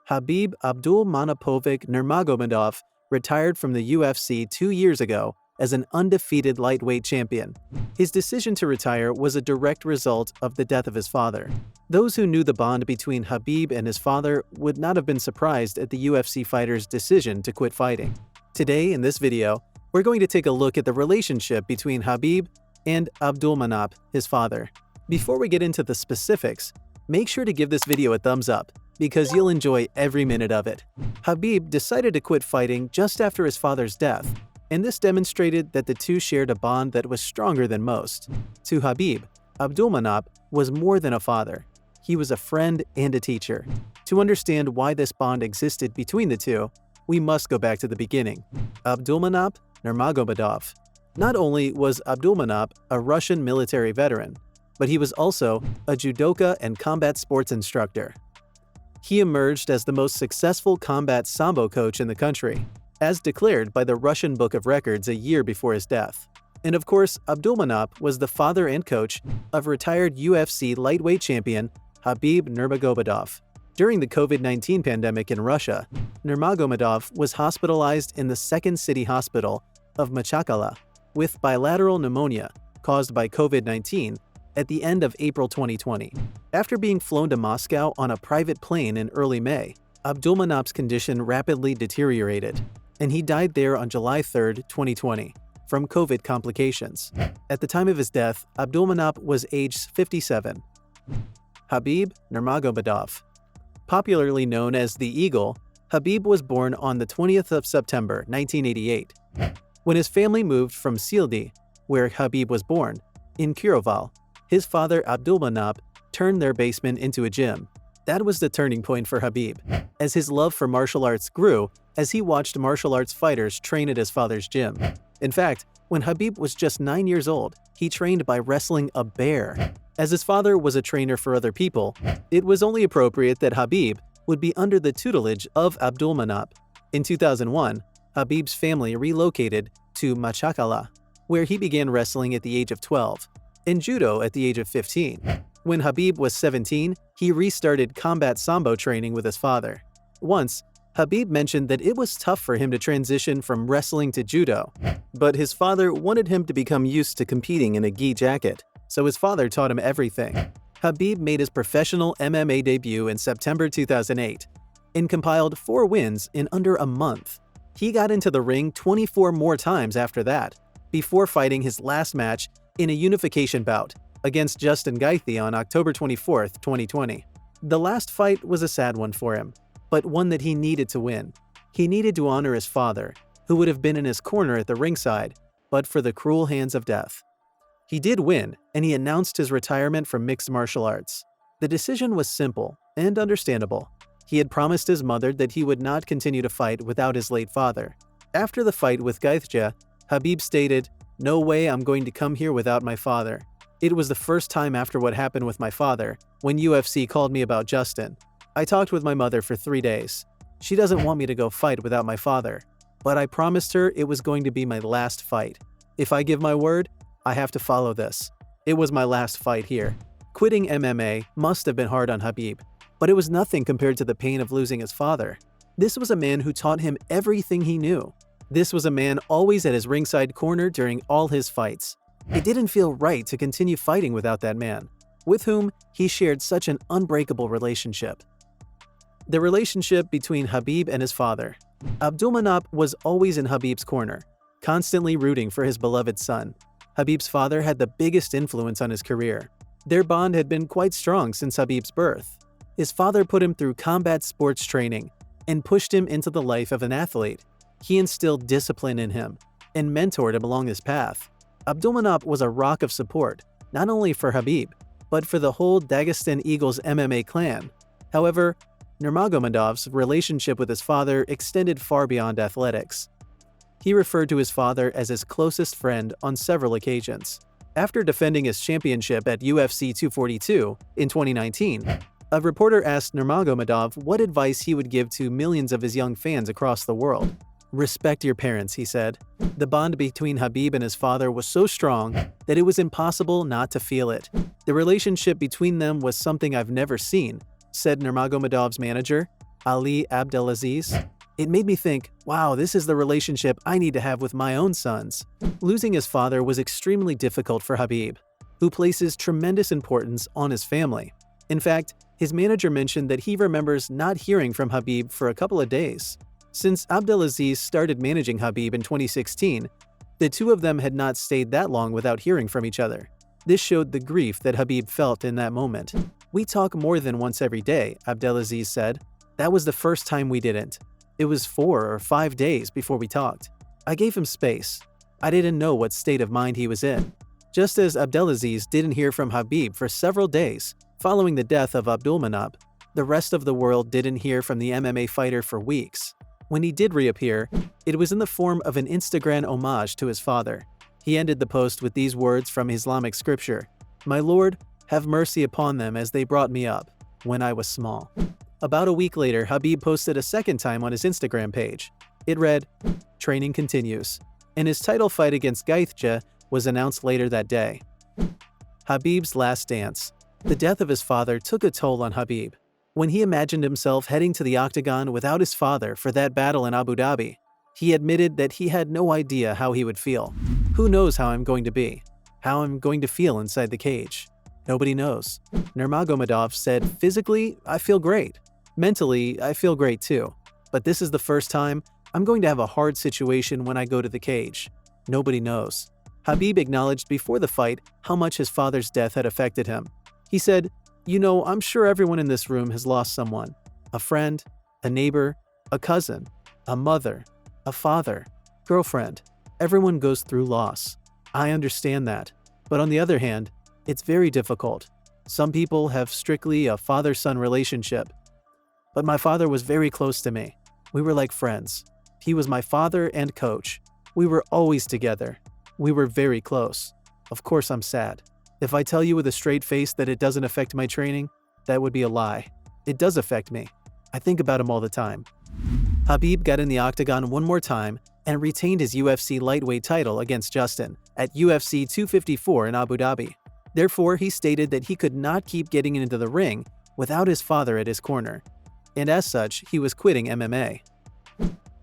Khabib Abdulmanap Nurmagomedov retired from the UFC 2 years ago as an undefeated lightweight champion. His decision to retire was a direct result of the death of his father. Those who knew the bond between Khabib and his father would not have been surprised at the UFC fighter's decision to quit fighting. Today, in this video, we're going to take a look at the relationship between Khabib and Abdulmanap, his father. Before we get into the specifics, make sure to give this video a thumbs up, because you'll enjoy every minute of it. Khabib decided to quit fighting just after his father's death, and this demonstrated that the two shared a bond that was stronger than most. To Khabib, Abdulmanap was more than a father. He was a friend and a teacher. To understand why this bond existed between the two, we must go back to the beginning. Abdulmanap Nurmagomedov. Not only was Abdulmanap a Russian military veteran, but he was also a judoka and combat sports instructor. He emerged as the most successful combat Sambo coach in the country, as declared by the Russian Book of Records a year before his death. And of course, Abdulmanap was the father and coach of retired UFC lightweight champion Khabib Nnurmagomedov. During the COVID-19 pandemic in Russia, Nurmagomedov was hospitalized in the Second City Hospital of Machakala with bilateral pneumonia caused by COVID-19 at the end of April 2020. After being flown to Moscow on a private plane in early May, Abdulmanap's condition rapidly deteriorated, and he died there on July 3, 2020, from COVID complications. At the time of his death, Abdulmanap was aged 57. Khabib Nnurmagomedov. Popularly known as the Eagle, Khabib was born on the 20th of September 1988. When his family moved from Sildi, where Khabib was born, in Kiroval, his father Abdulmanap turned their basement into a gym. That was the turning point for Khabib, as his love for martial arts grew as he watched martial arts fighters train at his father's gym. In fact, when Khabib was just 9 years old, he trained by wrestling a bear. As his father was a trainer for other people, it was only appropriate that Khabib would be under the tutelage of Abdulmanap. In 2001, Khabib's family relocated to Machakala, where he began wrestling at the age of 12, and judo at the age of 15. When Khabib was 17, he restarted combat Sambo training with his father. Once, Khabib mentioned that it was tough for him to transition from wrestling to judo, but his father wanted him to become used to competing in a gi jacket, so his father taught him everything. Khabib made his professional MMA debut in September 2008 and compiled 4 wins in under a month. He got into the ring 24 more times after that, before fighting his last match in a unification bout against Justin Gaethje on October 24, 2020. The last fight was a sad one for him, but one that he needed to win. He needed to honor his father, who would have been in his corner at the ringside, but for the cruel hands of death. He did win, and he announced his retirement from mixed martial arts. The decision was simple and understandable. He had promised his mother that he would not continue to fight without his late father. After the fight with Gaethje, Khabib stated, "No way I'm going to come here without my father. It was the first time after what happened with my father, when UFC called me about Justin. I talked with my mother for 3 days. She doesn't want me to go fight without my father, but I promised her it was going to be my last fight. If I give my word, I have to follow this. It was my last fight here." Quitting MMA must have been hard on Khabib, but it was nothing compared to the pain of losing his father. This was a man who taught him everything he knew. This was a man always at his ringside corner during all his fights. It didn't feel right to continue fighting without that man, with whom he shared such an unbreakable relationship. The relationship between Khabib and his father. Abdulmanap was always in Khabib's corner, constantly rooting for his beloved son. Khabib's father had the biggest influence on his career. Their bond had been quite strong since Khabib's birth. His father put him through combat sports training and pushed him into the life of an athlete. He instilled discipline in him and mentored him along his path. Abdulmanap was a rock of support, not only for Khabib, but for the whole Dagestan Eagles MMA clan. However, Nurmagomedov's relationship with his father extended far beyond athletics. He referred to his father as his closest friend on several occasions. After defending his championship at UFC 242 in 2019, a reporter asked Nurmagomedov what advice he would give to millions of his young fans across the world. "Respect your parents," he said. The bond between Khabib and his father was so strong that it was impossible not to feel it. "The relationship between them was something I've never seen," said Nurmagomedov's manager. Ali Abdelaziz. It made me think, wow, this is the relationship I need to have with my own sons. Losing his father was extremely difficult for Khabib, who places tremendous importance on his family. In fact, his manager mentioned that he remembers not hearing from Khabib for a couple of days. Since Abdelaziz started managing Khabib in 2016, the two of them had not stayed that long without hearing from each other. This showed the grief that Khabib felt in that moment. "We talk more than once every day," Abdelaziz said. "That was the first time we didn't. It was 4 or 5 days before we talked. I gave him space. I didn't know what state of mind he was in." Just as Abdelaziz didn't hear from Khabib for several days following the death of Abdulmanap, the rest of the world didn't hear from the MMA fighter for weeks. When he did reappear, it was in the form of an Instagram homage to his father. He ended the post with these words from Islamic scripture: "My Lord, have mercy upon them as they brought me up when I was small." About a week later, Khabib posted a second time on his Instagram page. It read, "Training continues," and his title fight against Gaethje was announced later that day. Khabib's last dance. The death of his father took a toll on Khabib. When he imagined himself heading to the octagon without his father for that battle in Abu Dhabi, he admitted that he had no idea how he would feel. "Who knows how I'm going to be? How I'm going to feel inside the cage? Nobody knows." Nurmagomedov said, "Physically, I feel great. Mentally, I feel great too. But this is the first time I'm going to have a hard situation when I go to the cage. Nobody knows." Khabib acknowledged before the fight how much his father's death had affected him. He said, "You know, I'm sure everyone in this room has lost someone. A friend, a neighbor, a cousin, a mother, a father, girlfriend. Everyone goes through loss. I understand that. But on the other hand, it's very difficult. Some people have strictly a father-son relationship. But my father was very close to me. We were like friends. He was my father and coach. We were always together. We were very close. Of course I'm sad. If I tell you with a straight face that it doesn't affect my training, that would be a lie. It does affect me. I think about him all the time." Khabib got in the octagon one more time and retained his UFC lightweight title against Justin at UFC 254 in Abu Dhabi. Therefore, he stated that he could not keep getting into the ring without his father at his corner, and as such, he was quitting MMA.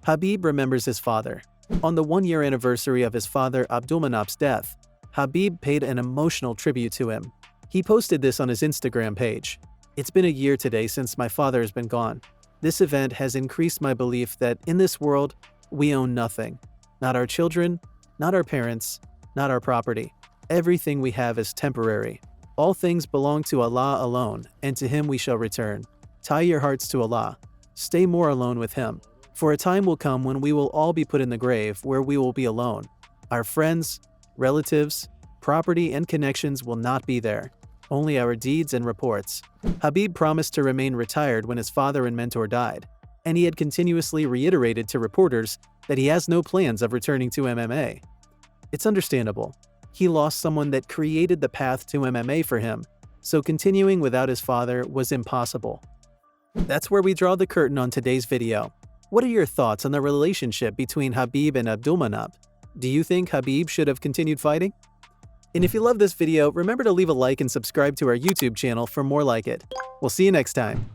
Khabib remembers his father. On the one-year anniversary of his father Abdulmanap's death, Khabib paid an emotional tribute to him. He posted this on his Instagram page. "It's been a year today since my father has been gone. This event has increased my belief that in this world, we own nothing. Not our children, not our parents, not our property. Everything we have is temporary. All things belong to Allah alone, and to Him we shall return. Tie your hearts to Allah. Stay more alone with Him. For a time will come when we will all be put in the grave where we will be alone. Our friends, relatives, property, and connections will not be there. Only our deeds and reports." Khabib promised to remain retired when his father and mentor died, and he had continuously reiterated to reporters that he has no plans of returning to MMA. It's understandable. He lost someone that created the path to MMA for him, so continuing without his father was impossible. That's where we draw the curtain on today's video. What are your thoughts on the relationship between Khabib and Abdulmanap? Do you think Khabib should have continued fighting? And if you love this video, remember to leave a like and subscribe to our YouTube channel for more like it. We'll see you next time.